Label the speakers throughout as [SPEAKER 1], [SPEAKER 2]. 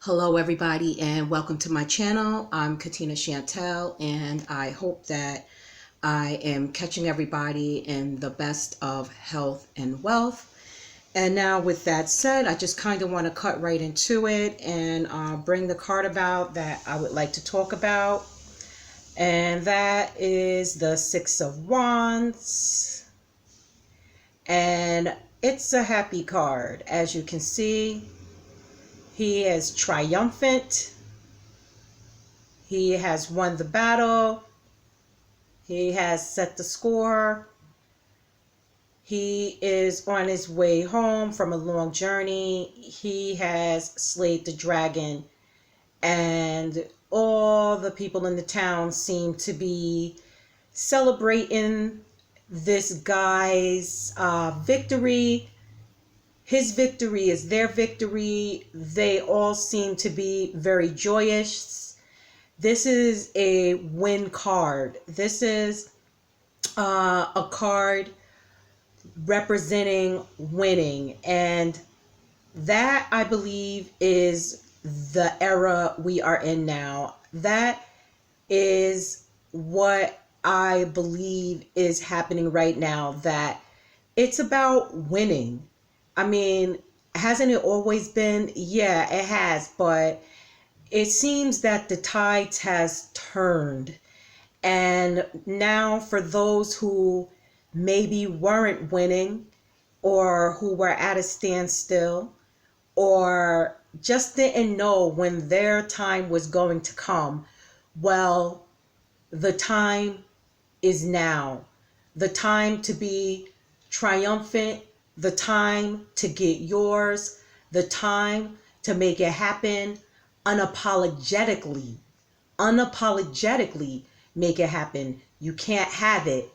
[SPEAKER 1] Hello everybody and welcome to my channel. I'm Katina Chantel and I hope that I am catching everybody in the best of health and wealth. And now with that said, I just kind of want to cut right into it and bring the card about that I would like to talk about. And that is the Six of Wands. And it's a happy card. As you can see, he is triumphant. He has won the battle. He has set the score. He is on his way home from a long journey. He has slayed the dragon. And all the people in the town seem to be celebrating this guy's victory. His victory is their victory. They all seem to be very joyous. This is a win card. This is a card representing winning. And that, I believe, is the era we are in now. That is what I believe is happening right now. That it's about winning. I mean, hasn't it always been? Yeah, it has. But it seems that the tides has turned. And now for those who maybe weren't winning or who were at a standstill or just didn't know when their time was going to come, well, the time is now. The time to be triumphant, the time to get yours, the time to make it happen unapologetically make it happen. You can't have it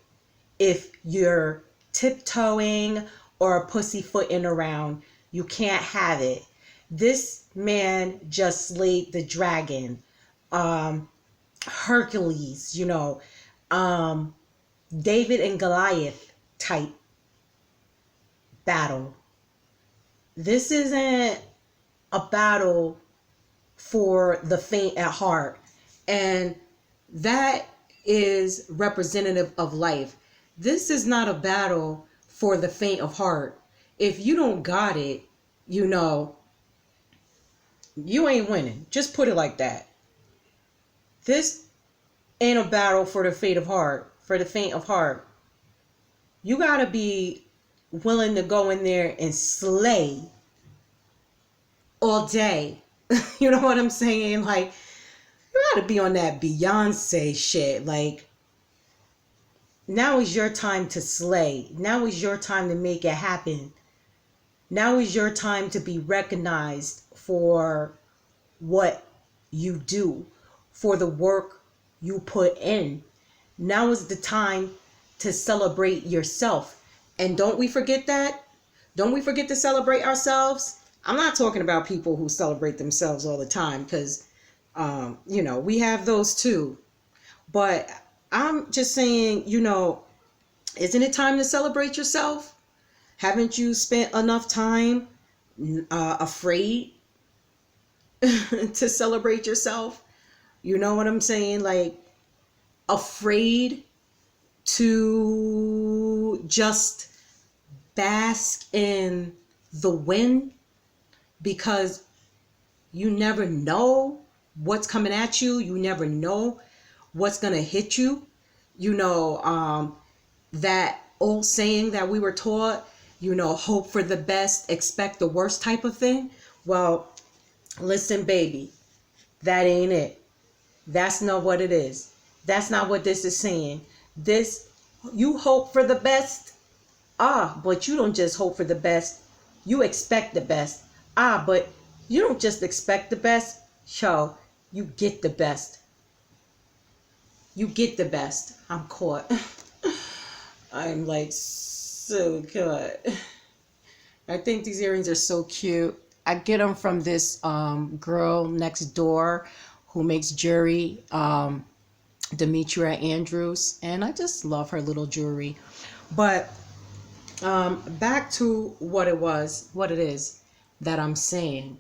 [SPEAKER 1] if you're tiptoeing or pussyfooting around. You can't have it. This man just slayed the dragon. Hercules, David and Goliath type battle. This isn't a battle for the faint at heart. And that is representative of life. This is not a battle for the faint of heart. If you don't got it, you ain't winning. Just put it like that. This ain't a battle for the faint of heart, for the faint of heart. You got to be willing to go in there and slay all day. You know what I'm saying? Like, you gotta be on that Beyonce shit. Like, now is your time to slay. Now is your time to make it happen. Now is your time to be recognized for what you do, for the work you put in. Now is the time to celebrate yourself. And don't we forget that? Don't we forget to celebrate ourselves? I'm not talking about people who celebrate themselves all the time, because we have those too. But I'm just saying, isn't it time to celebrate yourself? Haven't you spent enough time afraid to celebrate yourself? You know what I'm saying? Like, afraid to just bask in the win, because you never know what's coming at you. You never know what's going to hit you. That old saying that we were taught, hope for the best, expect the worst type of thing. Well, listen, baby, that ain't it. That's not what it is. That's not what this is saying. You hope for the best. But you don't just hope for the best. You expect the best. But you don't just expect the best. You get the best. You get the best. I'm caught. I'm like so caught. I think these earrings are so cute. I get them from this girl next door who makes jewelry, Demetria Andrews, and I just love her little jewelry. But back to what it is that I'm saying.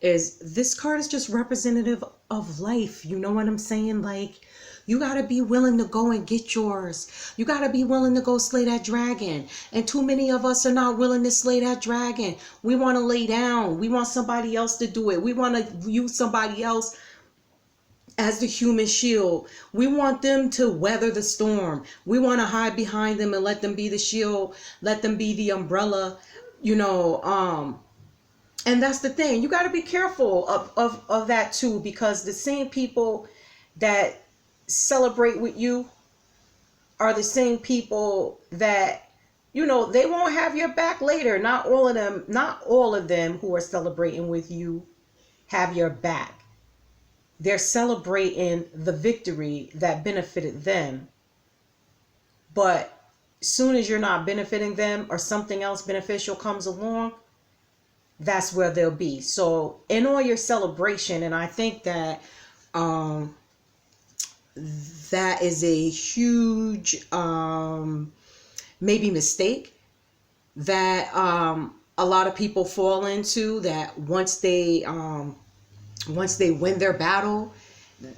[SPEAKER 1] is this card is just representative of life. You know what I'm saying? Like, you got to be willing to go and get yours. You got to be willing to go slay that dragon. And too many of us are not willing to slay that dragon. We want to lay down. We want somebody else to do it. We want to use somebody else as the human shield. We want them to weather the storm. We want to hide behind them and let them be the shield, let them be the umbrella, you know. And that's the thing. You got to be careful of that too, because the same people that celebrate with you are the same people that, you know, they won't have your back later. Not all of them, not all of them who are celebrating with you have your back. They're celebrating the victory that benefited them. But soon as you're not benefiting them or something else beneficial comes along, that's where they'll be. So in all your celebration, and I think that that is a huge maybe mistake that a lot of people fall into, that once they win their battle,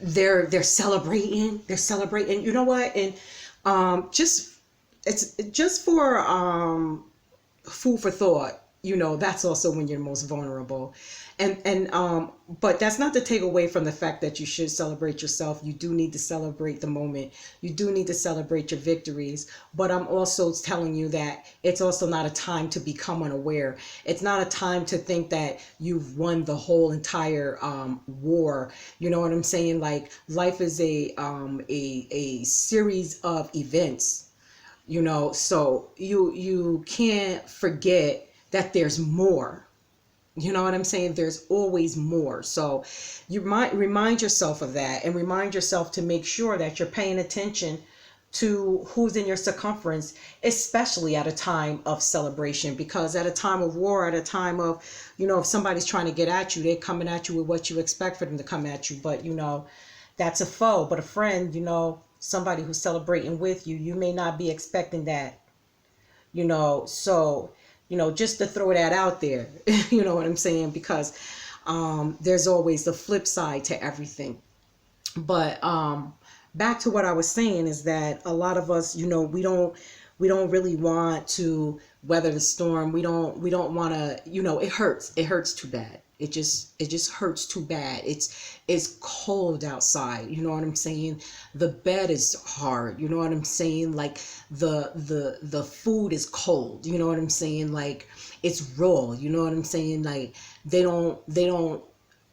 [SPEAKER 1] they're celebrating. They're celebrating. You know what? And just it's just for food for thought. You know, that's also when you're most vulnerable. And but that's not to take away from the fact that you should celebrate yourself. You do need to celebrate the moment. You do need to celebrate your victories. But I'm also telling you that it's also not a time to become unaware. It's not a time to think that you've won the whole entire war. You know what I'm saying? Like, life is a series of events. You know, so you can't forget that there's more. You know what I'm saying? There's always more. So you might remind yourself of that, and remind yourself to make sure that you're paying attention to who's in your circumference, especially at a time of celebration. Because at a time of war, at a time of, you know, if somebody's trying to get at you, they're coming at you with what you expect for them to come at you. But, you know, that's a foe. But a friend, you know, somebody who's celebrating with you, you may not be expecting that, you know. So, you know, just to throw that out there, you know what I'm saying? Because there's always the flip side to everything. But back to what I was saying is that a lot of us, you know, we don't really want to weather the storm. We don't want to, you know, it hurts too bad. It just hurts too bad. It's cold outside, you know what I'm saying? The bed is hard, you know what I'm saying? Like, the food is cold, you know what I'm saying? Like, it's raw, you know what I'm saying? Like, they don't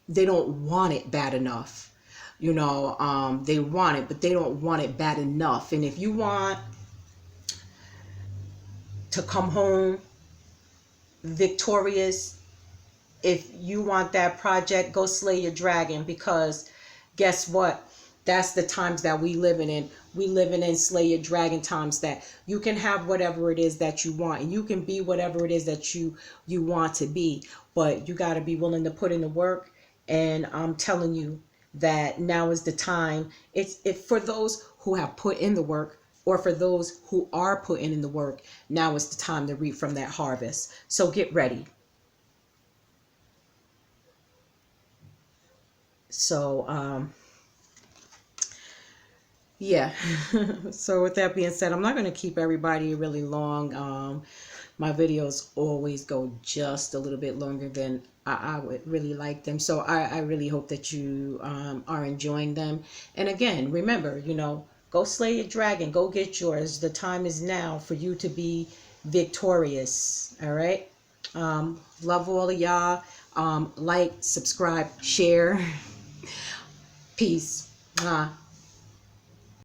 [SPEAKER 1] want it bad enough. You know, they want it, but they don't want it bad enough. And if you want to come home victorious, if you want that project, go slay your dragon. Because guess what? That's the times that we living in. We living in slay your dragon times, that you can have whatever it is that you want, and you can be whatever it is that you want to be. But you got to be willing to put in the work. And I'm telling you that now is the time. It's if for those who have put in the work, or for those who are putting in the work, now is the time to reap from that harvest. So get ready. So yeah. So with that being said, I'm not going to keep everybody really long. My videos always go just a little bit longer than I would really like them. So I really hope that you are enjoying them. And again, remember, you know, go slay your dragon, go get yours. The time is now for you to be victorious. All right. Love all of y'all. Like, subscribe, share. Peace.